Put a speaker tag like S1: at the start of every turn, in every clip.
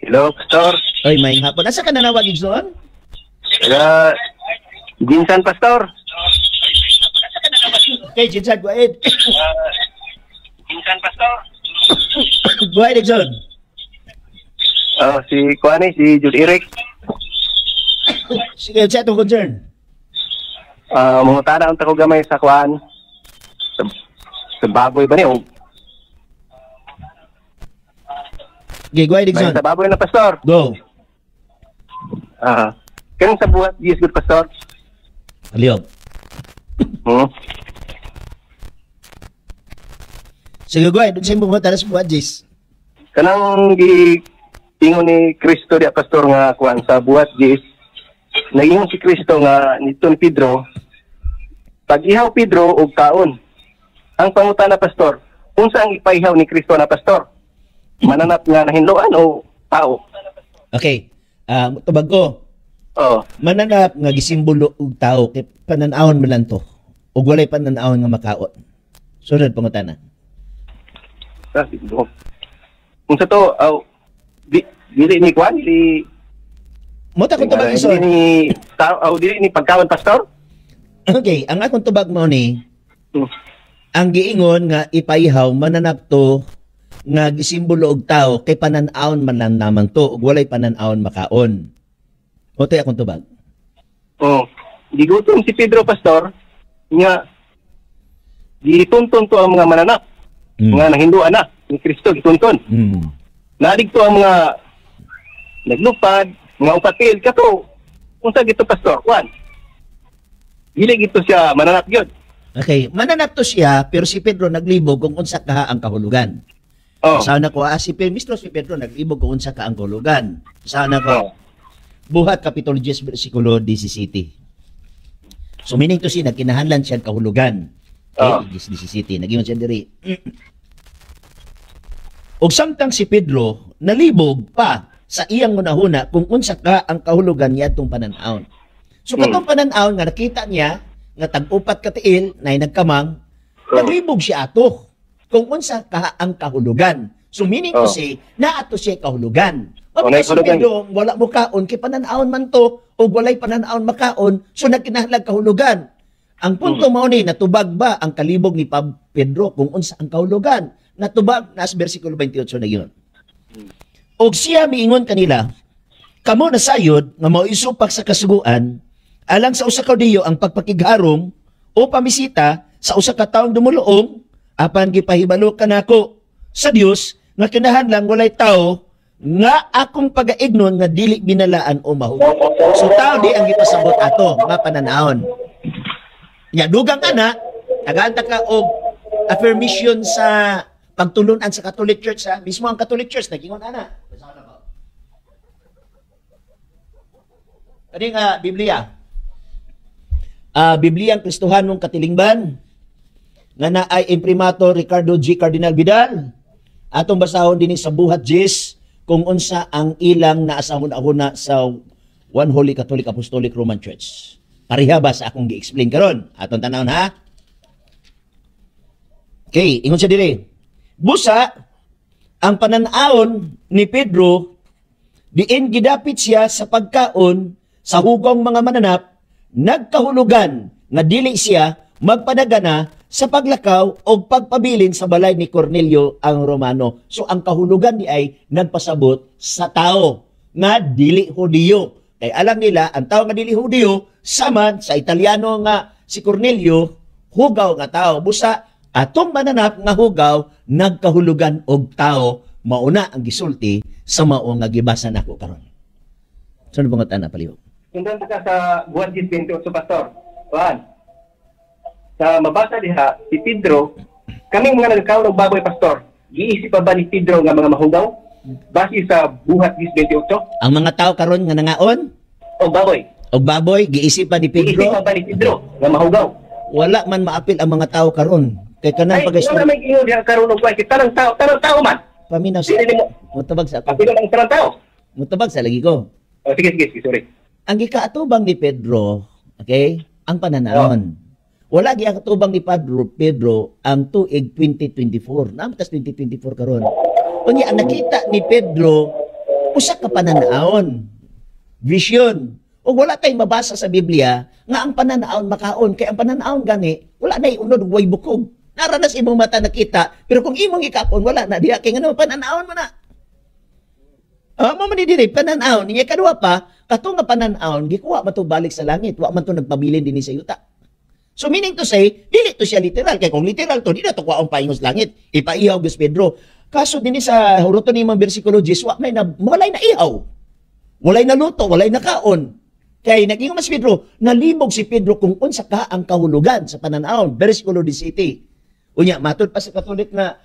S1: Hello, Pastor.
S2: Oy, may hapon. Asa ka nanawag, Gibson?
S1: Jinsan, Pastor.
S2: Okay, Jinsan, go ahead.
S1: Jinsan, Pastor.
S2: Go ahead, Gibson.
S1: Si Kuani, si Jude Eric.
S2: Sige, sa itong concern.
S1: Mga tana ang tako gamay sa Kuan. Sa baboy ba niyo?
S2: Okay, go ahead, Gibson.
S1: Sa baboy na, Pastor.
S2: Go.
S1: Kanang sa buhat, yes, good, Pastor.
S2: Aliyog. Sige, go ahead. Doon sa mga talas buhat, Jis.
S1: Kanang ingon ni Kristo di Pastor nga kuan sa buhat Jis. Nagingon si Kristo nga nito ni Pedro. Pag ihaw Pedro og kaon. Ang pangutana Pastor, unsa ang ipaihaw ni Kristo na Pastor? Mananap nga nahinloan o tao?
S2: Okay. Tubag ko.
S1: Oo.
S2: Mananap nga gisimbolo og tao kay pananawon man lang to. Ug walay pananawon nga makaon. Sunod pangutana.
S1: Unsa to? Dili ni kuan dili
S2: mo ta kun tubag ison.
S1: Dili ni tao dili ni pagkaon Pastor?
S2: Okay, ang akong tubag mo ni ang giingon nga ipaihaw mananap to nga gisimbolo og tao kay panan-awon man lang namang to ug walay panan-awon makaon. Mo tay akong tubag.
S1: Gigutom si Pedro Pastor nga gituntun to ang mga mananap. Mga nahinduan na ni Kristo gituntun. Nadigto ang mga naglupad, mga upatil kato. Unsa gito Pastor? Kuan. Dili gito siya mananap gyud.
S2: Okay, mananap to siya pero si Pedro naglibog kung unsa ka ang kahulugan. Sana ko si Pedro naglibog kung unsa ka ang kahulugan. Sana ko Buhat Kapitulo 10 bersikulo 17. So meaning to siya nagkinahanglan siya kahulugan. Okay, 17 nagingon siya diri. Og samtang si Pedro nalibog pa sa iyang hunahuna kung unsa ka ang kahulugan niya itong pananawon. So katong pananawon nga nakita niya nga tag-upat ka tiil na nagkamang, naglibog siya ato kung unsa ka ang kahulugan. So meaning to say, naato siya kahulugan. O si Pedro, wala mo kaon, kay pananawon man to, o walay pananawon makaon, so nagkinahanglan kahulugan. Ang punto mao ni natubag ba ang kalibog ni Pedro kung unsa ang kahulugan? Natubag nas bersikulo 28 na yun. Og siya miingon kanila, kamo na sayod nga mao isupak sa kasuguan alang sa usa ka diyo ang pagpakigharong o pamisita sa usa ka taong dumuluong apan gipahibalo kanako sa Dios nga kinahanglan walay tao nga akong pagaignon nga dili binalaan o mahugot. So tao di ang gipasabot ato nga pananahon. Ya dugang ana, tagaanta ka og affirmation sa pagtulunan sa Catholic Church ha. Mismo ang Catholic Church nagingon ana. Kani nga Biblia. Biblia ang Kristohanong Katilingban nga naay imprimatur Ricardo G. Cardinal Vidal. Atong basahon dinhi sa buhat Jis kung unsa ang ilang naasahon-ahuna sa One Holy Catholic Apostolic Roman Church. Pareha ba sa akong gi-explain karon? Atong tanawon ha. Okay, ingon siya diri. Busa ang pananawon ni Pedro diin gidapit siya sa pagkaon sa hugong mga mananap nagkahulugan nga dili siya magpadagana sa paglakaw o pagpabilin sa balay ni Cornelio ang Romano. So ang kahulugan ni ay nagpasabot sa tao nga dili Hudiyo. Kay alam nila ang tao nga dili Hudiyo saman sa Italiano nga si Cornelio hugaw nga tao. Busa atong mananap nga hugaw nagkahulugan og tao mauna ang gisulti sa mao nga gibasa nako karon. Sunod mga tanan paliw.
S1: Sundan ka sa buhat 28 Pastor. Juan. Sa mabasa diha si Pedro, kaming mga nagkaon og baboy Pastor. Giisip pa ba ni Pedro nga mga mahugaw? Base sa buhat 28?
S2: Ang mga tao karon nga nangaon
S1: og baboy.
S2: Og baboy giisip pa ni Pedro.
S1: Giisip pa ba ni Pedro nga mahugaw?
S2: Wala man maapil ang mga tao karon. Kay kanang
S1: pag-istorya. Ay, may ingon diha karon og kay tanang tao man.
S2: Paminaw sa. Mutabag sa ako.
S1: Paminaw ang tanang tao.
S2: Mutabag sa lagi ko.
S1: Sige, sorry.
S2: Ang gikaatubang ni Pedro, okay? Ang pananahon. Wala gi ang katubang ni Pedro ang tuig 2024. Namtas 2024 karon. Unya ang nakita ni Pedro usa ka pananaon, vision. O wala tayong mabasa sa Biblia nga ang pananaon makaon kay ang pananaon gani wala na iunod way bukog. Naranas imong mata nakita pero kung imong ikapon wala na diha kay ngano pananaon mo na. Mo man diri pananaon niya kadua pa kato nga pananaon gikuha man to balik sa langit wa man to nagpabilin dinhi sa yuta. So meaning to say dili to siya literal kay kung literal to di na to kuwaon paingos langit ipaihaw Gus Pedro. Kaso dinhi sa huruton ni mga bersikulo 10 walay na ihaw. Walay na luto, walay na kaon. Kay naging mas Pedro, nalibog si Pedro kung unsa ka ang kahulugan sa pananaon. Bersikulo 17. Unya matud pa sa Katolik na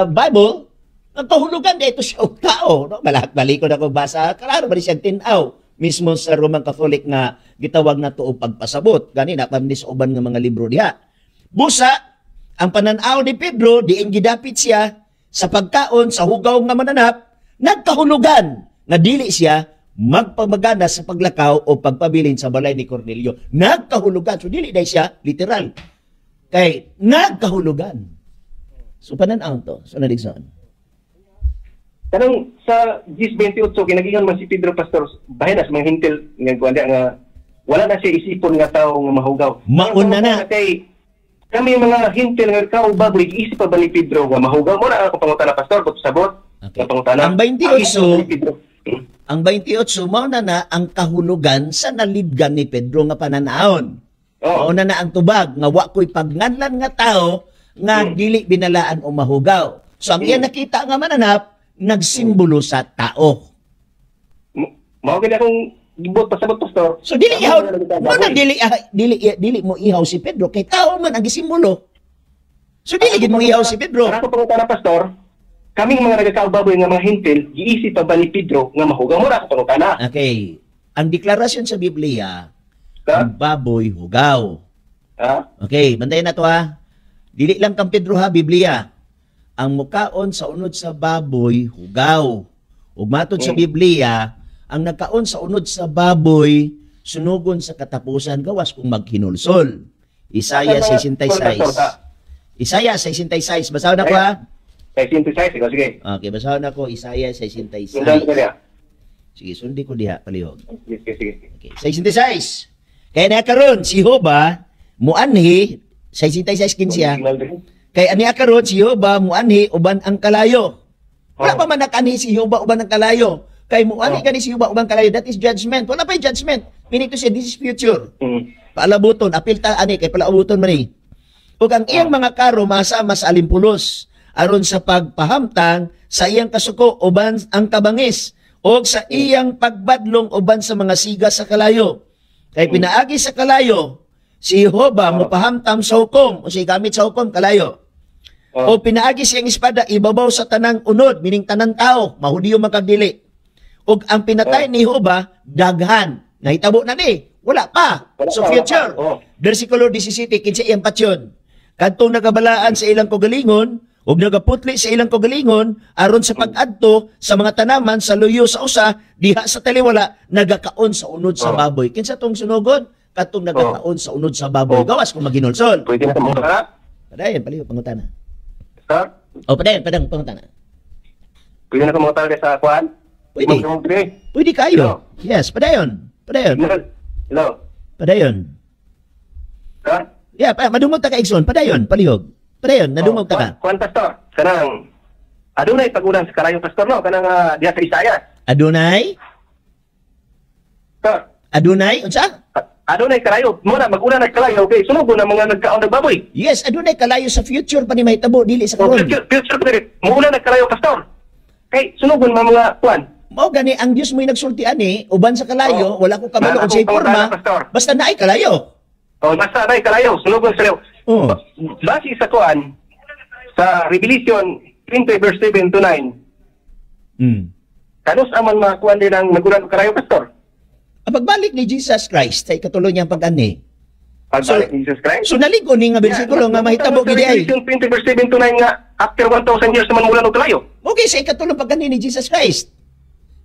S2: Bible, ang kahulugan dito siya og tao, no? Balik ko na kung basa, klaro ba siya tinaw mismo sa Roman Catholic nga gitawag na to og pagpasabot. Gani na pa sa uban nga mga libro diha. Busa ang pananaw ni Pedro, diin gidapit siya sa pagkaon sa hugaw nga mananap, nagkahulugan na dili siya magpamagana sa paglakaw o pagpabilin sa balay ni Cornelio. Nagkahulugan. So dili dahil siya literal. Kay nagkahulugan. So pananaw to. So nadigsoon.
S1: Kanang sa 10:28 kinagingan man si Pedro Pastor bahin sa mga hintil nga wala na siya isipon nga tao nga mahugaw.
S2: Mauna na.
S1: Kay kami mga hintil nga kao baboy isip pa ba ni Pedro nga mahugaw mo na ako pangutana pastor kung sabot.
S2: Okay.
S1: Pangutana.
S2: Ang 28 mao na ang kahulugan sa nalibgan ni Pedro nga pananaon. Mao na ang tubag nga wa ko'y pagnganlan nga tao nga dili binalaan o mahugaw. So ang iya nakita nga mananap nagsimbolo sa tao.
S1: Mao gid akong gibot pasabot pastor.
S2: So dili mo ihaw si Pedro kay tao man ang gisimbolo. So dili gid mo ihaw si Pedro.
S1: Ako pangutana pastor, kaming mga nagakaubaboy nga mga hintil, giisip pa ba ni Pedro nga mahugaw mo na ako pangutana.
S2: Okay. Ang deklarasyon sa Biblia, ang baboy hugaw. Okay, bantayan na to ha. Dili lang kang Pedro ha, Biblia. Ang mukaon sa unod sa baboy hugaw. Ug matod sa Biblia, ang nagkaon sa unod sa baboy, sunugon sa katapusan, gawas kung maghinulsol. Isaiah 66. Isaiah 66. Basahin na ko ha.
S1: 66, sige.
S2: Okay, basahin na ko. Isaiah 66. Sige, sundi ko diha, palihog.
S1: Sige.
S2: Okay, 66. Kaya na karon si Jehovah, muanhi, 66:15. Kaya ani karon si Jehovah, muanhi, uban ang kalayo. Wala pa man nakanhi si Jehovah, uban ang kalayo. Kay muani kani si Jehovah ubang kalayo, that is judgment. Wala pa judgment. Meaning to say, this is future. Paalabuton, apil ta ani kay paalabuton man ni. Ug ang iyang mga karo masama sa alimpulos aron sa pagpahamtang sa iyang kasuko uban ang kabangis ug sa iyang pagbadlong uban sa mga siga sa kalayo. Kay pinaagi sa kalayo si Jehovah mopahamtam sa hukom o siya gamit sa hukom kalayo. O pinaagi siyang espada ibabaw sa tanang unod, meaning tanang tao, mahudiyo magkagdili. Ug ang pinatay ni Jehovah daghan. Nahitabo na ni. Wala pa. So future. Versikulo 17 kinsa iyang patyon. Kadtong nagabalaan sa ilang kogalingon ug nagaputli sa ilang kogalingon aron sa pag-adto sa mga tanaman sa luyo sa usa diha sa taliwala nagakaon sa unod sa baboy. Kinsa tong sunugon? Kadtong nagakaon sa unod sa baboy. Gawas kung maginulsol.
S1: Pwede na pangutana?
S2: Padayon paliw pangutana.
S1: Sir?
S2: Padayon pangutana.
S1: Pwede na pangutana sa kuan?
S2: Pwede. Pwede kayo. Yes, padayon.
S1: Hello.
S2: Padayon.
S1: Sir?
S2: Yeah, madungog ta ka Igsoon. Padayon, palihog. Padayon, nadungog ta ka.
S1: Kuan pastor, kanang adunay pag-ulan sa kalayo pastor no, kanang diha sa Isaiah.
S2: Adunay?
S1: Sir?
S2: Adunay? Unsa?
S1: Adunay kalayo. Muna mag-ulan na kalayo, okay? Sunugo na mga nagkaon ng baboy.
S2: Yes, adunay kalayo sa future pa ni mahitabo, dili sa karon.
S1: Future pa rin. Maulan na kalayo pastor. Kay sunugon mga kuan.
S2: Mao gani ang Dios mo'y nagsulti ani uban sa kalayo, wala ko kabalo og say porma. Basta naay kalayo.
S1: Basta naay kalayo, sunugon sa kalayo. Base sa kuan sa Revelation 20 verse 7 to 9. Kanus aman mga kuan din ang nagulan og kalayo pastor.
S2: Ang pagbalik ni Jesus Christ ay katuloy niyang pag-ani.
S1: Pagbalik ni Jesus Christ.
S2: So naligo ni nga bersikulo nga mahitabo gid ay.
S1: Revelation 20 verse 7 to 9 nga after 1,000 years naman ulan og kalayo.
S2: Okay, sa ikatulong pag-ani ni Jesus Christ.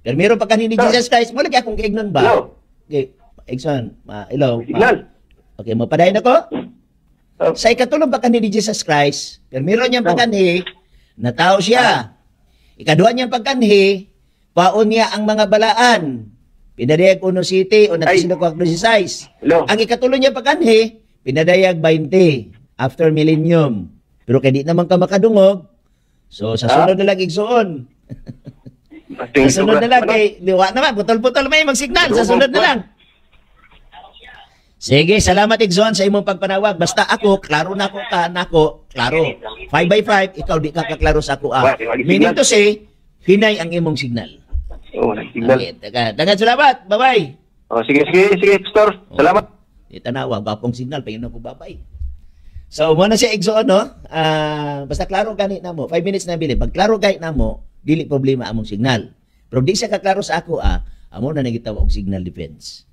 S2: Pero meron pag-ani ni Jesus Christ, mo lagi akong kaignon ba?
S1: Hello.
S2: Okay, Igsoon, hello.
S1: Signal.
S2: Okay, mapadayon ako. Sa ikatulong pag-ani ni Jesus Christ, pero meron niyang pag-ani Natao siya. Ikaduha niyang pagkanhi, paon niya ang mga balaan. Pinadayag 1 city o natisino ko 16.
S1: Hello.
S2: Ang ikatulo niya pagkanhi, pinadayag 20 after millennium. Pero kaya di naman ka makadungog. So, sa sunod na lang igsuon. Sa sunod na lang, kay liwa naman, putol-putol may mag-signal. Sa sunod na lang. Sige, salamat igsuon sa imong pagpanawag. Basta ako, klaro na ako ka, nako, klaro. 5x5, ikaw di ka kaklaro sa ako. Meaning to say, hinay ang imong signal.
S1: Oh, nag-signal.
S2: Okay, dagan salamat. Bye-bye.
S1: Oh, sige, Pastor. Salamat.
S2: Di tanawa, gapong signal, panginoon ko babay. So, muna siya igsuon, no? Basta klaro gani na mo. 5 minutes na bili. Pag klaro gani na mo, dili problema among signal. Pero di siya kaklaro sa ako, amo na nagitawa og signal defense.